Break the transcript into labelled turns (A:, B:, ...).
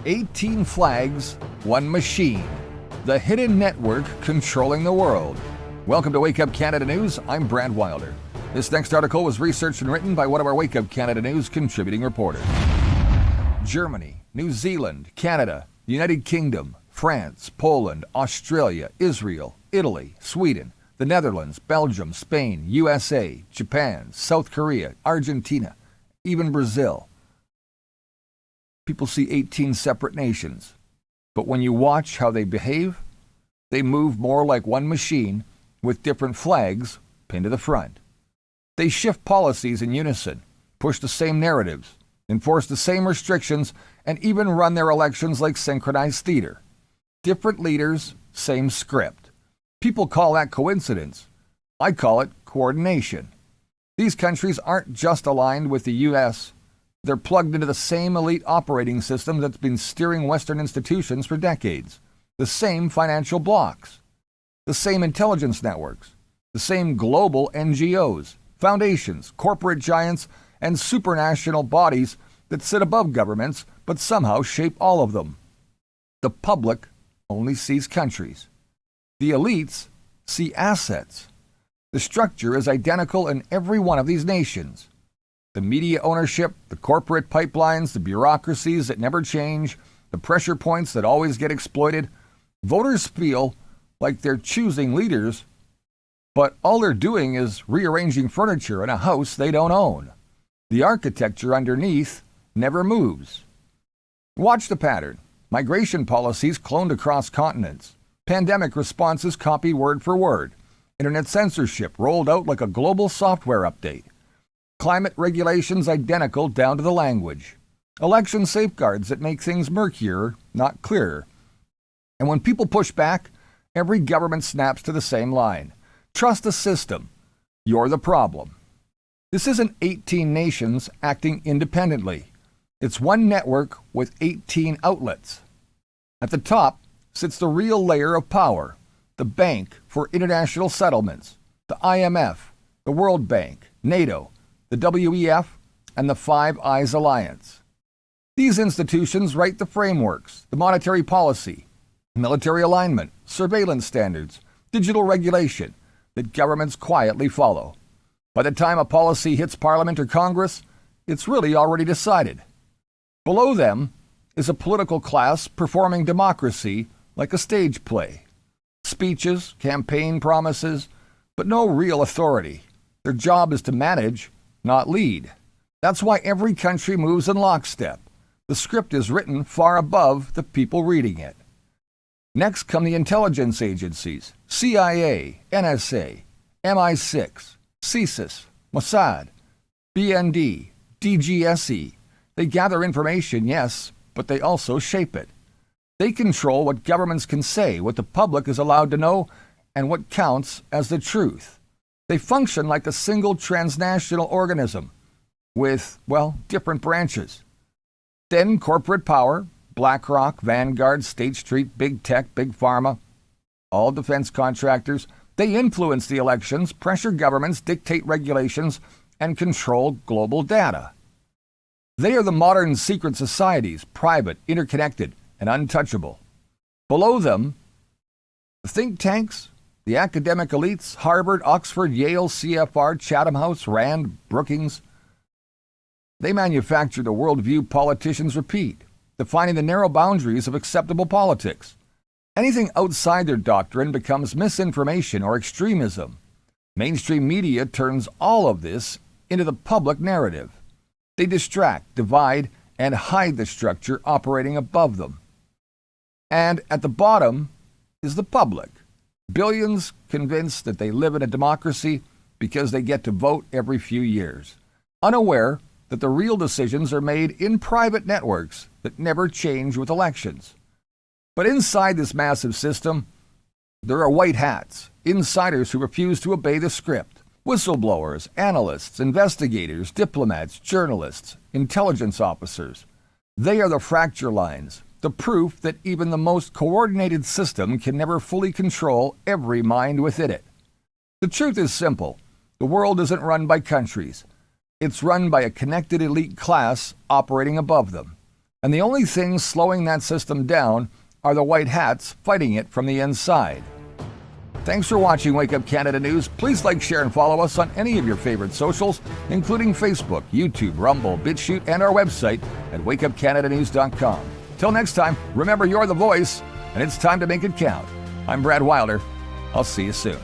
A: 18 flags, one machine. The hidden network controlling the world. Welcome to Wake Up Canada News. I'm Brad Wilder. This next article was researched and written by one of our Wake Up Canada News contributing reporters. Germany, New Zealand, Canada, United Kingdom, France, Poland, Australia, Israel, Italy, Sweden, the Netherlands, Belgium, Spain, USA, Japan, South Korea, Argentina, even Brazil. People see 18 separate nations, but when you watch how they behave, they move more like one machine with different flags pinned to the front. They shift policies in unison, push the same narratives, enforce the same restrictions, and even run their elections like synchronized theater. Different leaders, same script. People call that coincidence. I call it coordination. These countries aren't just aligned with the U.S., they're plugged into the same elite operating system that's been steering Western institutions for decades. The same financial blocs, the same intelligence networks, the same global NGOs, foundations, corporate giants, and supranational bodies that sit above governments but somehow shape all of them. The public only sees countries. The elites see assets. The structure is identical in every one of these nations. The media ownership, the corporate pipelines, the bureaucracies that never change, the pressure points that always get exploited. Voters feel like they're choosing leaders, but all they're doing is rearranging furniture in a house they don't own. The architecture underneath never moves. Watch the pattern. Migration policies cloned across continents. Pandemic responses copied word for word. Internet censorship rolled out like a global software update. Climate regulations identical down to the language. Election safeguards that make things murkier, not clearer. And when people push back, every government snaps to the same line. Trust the system. You're the problem. This isn't 18 nations acting independently. It's one network with 18 outlets. At the top sits the real layer of power, the Bank for International Settlements, the IMF, the World Bank, NATO, the WEF, and the Five Eyes Alliance. These institutions write the frameworks, the monetary policy, military alignment, surveillance standards, digital regulation that governments quietly follow. By the time a policy hits Parliament or Congress, it's really already decided. Below them is a political class performing democracy like a stage play. Speeches, campaign promises, but no real authority. Their job is to manage, not lead. That's why every country moves in lockstep. The script is written far above the people reading it. Next come the intelligence agencies, CIA, NSA, MI6, CSIS, Mossad, BND, DGSE. They gather information, yes, but they also shape it. They control what governments can say, what the public is allowed to know, and what counts as the truth. They function like a single transnational organism with, different branches. Then corporate power, BlackRock, Vanguard, State Street, Big Tech, Big Pharma, all defense contractors, they influence the elections, pressure governments, dictate regulations, and control global data. They are the modern secret societies, private, interconnected, and untouchable. Below them, the think tanks, the academic elites, Harvard, Oxford, Yale, CFR, Chatham House, Rand, Brookings. They manufacture the worldview politicians repeat, defining the narrow boundaries of acceptable politics. Anything outside their doctrine becomes misinformation or extremism. Mainstream media turns all of this into the public narrative. They distract, divide, and hide the structure operating above them. And at the bottom is the public. Billions convinced that they live in a democracy because they get to vote every few years, unaware that the real decisions are made in private networks that never change with elections. But inside this massive system, there are white hats, insiders who refuse to obey the script, whistleblowers, analysts, investigators, diplomats, journalists, intelligence officers. They are the fracture lines, the proof that even the most coordinated system can never fully control every mind within it. The truth is simple. The world isn't run by countries. It's run by a connected elite class operating above them. And the only things slowing that system down are the white hats fighting it from the inside. Thanks for watching Wake Up Canada News. Please like, share, and follow us on any of your favorite socials, including Facebook, YouTube, Rumble, BitChute, and our website at wakeupcanadanews.com. Till next time, remember you're the voice, and it's time to make it count. I'm Brad Wilder. I'll see you soon.